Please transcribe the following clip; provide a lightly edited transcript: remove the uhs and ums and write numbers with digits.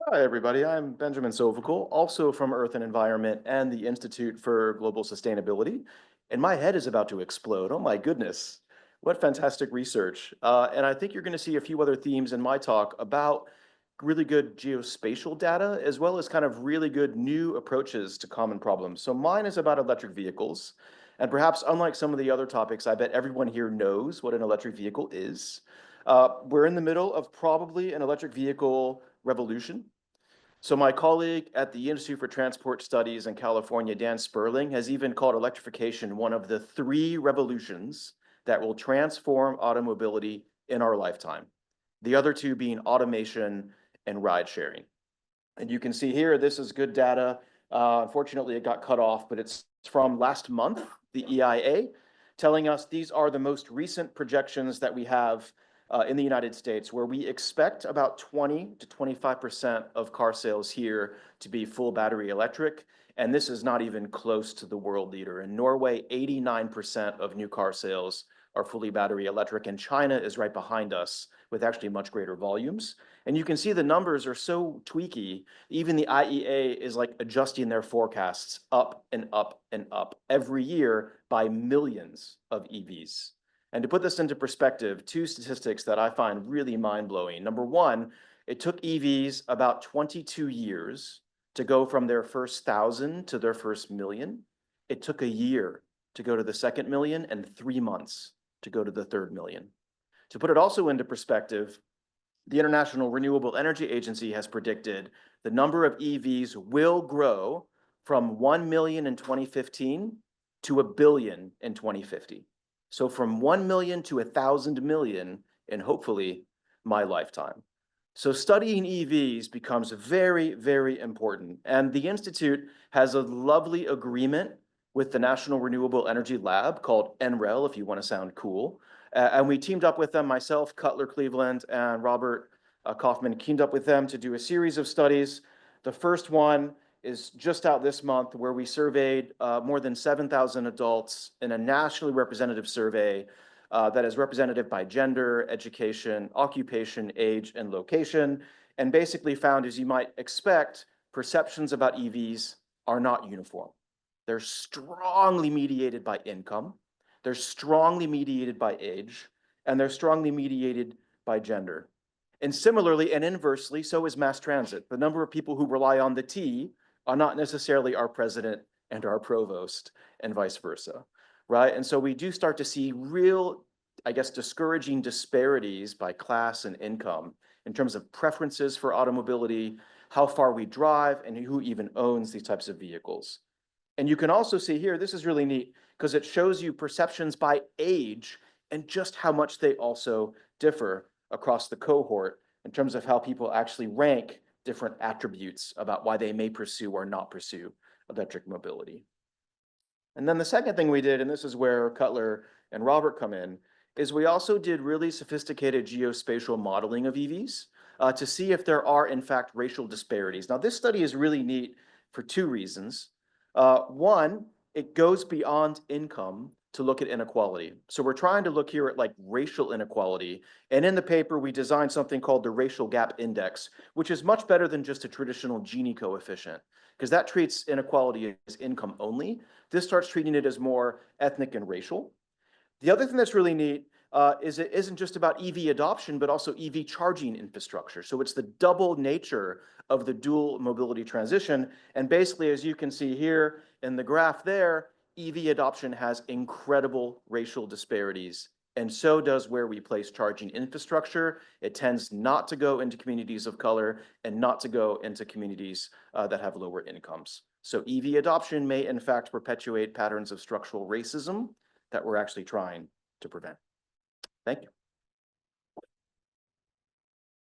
Hi, everybody. I'm Benjamin Sovacool, also from Earth and Environment and the Institute for Global Sustainability. And my head is about to explode. Oh my goodness. What fantastic research. And I think you're going to see a few other themes in my talk about really good geospatial data, as well as kind of really good new approaches to common problems. So mine is about electric vehicles. And perhaps unlike some of the other topics, I bet everyone here knows what an electric vehicle is. We're in the middle of probably an electric vehicle revolution. So my colleague at the Institute for Transport Studies in California, Dan Sperling, has even called electrification one of the three revolutions that will transform automobility in our lifetime. The other two being automation and ride sharing. And you can see here, this is good data. Unfortunately, it got cut off, but it's from last month, the EIA, telling us these are the most recent projections that we have in the United States, where we expect about 20 to 25% of car sales here to be full battery electric. And this is not even close to the world leader. In Norway, 89% of new car sales are fully battery electric, and China is right behind us with actually much greater volumes. And you can see the numbers are so tweaky. Even the IEA is like adjusting their forecasts up and up and up every year by millions of EVs. And to put this into perspective, two statistics that I find really mind-blowing. Number one, it took EVs about 22 years to go from their first 1,000 to their first million. It took a year to go to the second million and 3 months to go to the third million. To put it also into perspective, the International Renewable Energy Agency has predicted the number of EVs will grow from 1 million in 2015 to a billion in 2050. So from 1 million to 1,000 million in hopefully my lifetime. So studying EVs becomes very, very important. And the Institute has a lovely agreement with the National Renewable Energy Lab called NREL, if you want to sound cool. And we teamed up with them, myself, Cutler Cleveland, and Robert Kaufman teamed up with them to do a series of studies. The first one is just out this month, where we surveyed more than 7,000 adults in a nationally representative survey that is representative by gender, education, occupation, age, and location, and basically found, as you might expect, perceptions about EVs are not uniform. They're strongly mediated by income, they're strongly mediated by age, and they're strongly mediated by gender. And similarly and inversely, so is mass transit. The number of people who rely on the T are not necessarily our president and our provost, and vice versa, right? And so we do start to see real, I guess, discouraging disparities by class and income in terms of preferences for automobility, how far we drive, and who even owns these types of vehicles. And you can also see here, this is really neat because it shows you perceptions by age and just how much they also differ across the cohort in terms of how people actually rank different attributes about why they may pursue or not pursue electric mobility. And then the second thing we did, and this is where Cutler and Robert come in, is we also did really sophisticated geospatial modeling of EVs to see if there are, in fact, racial disparities. Now, this study is really neat for two reasons. One, it goes beyond income to look at inequality. So we're trying to look here at like racial inequality. And in the paper, we designed something called the Racial Gap Index, which is much better than just a traditional Gini coefficient, because that treats inequality as income only. This starts treating it as more ethnic and racial. The other thing that's really neat is it isn't just about EV adoption, but also EV charging infrastructure. So it's the double nature of the dual mobility transition. And basically, as you can see here in the graph there, EV adoption has incredible racial disparities. And so does where we place charging infrastructure. It tends not to go into communities of color and not to go into communities that have lower incomes. So EV adoption may in fact perpetuate patterns of structural racism that we're actually trying to prevent. Thank you.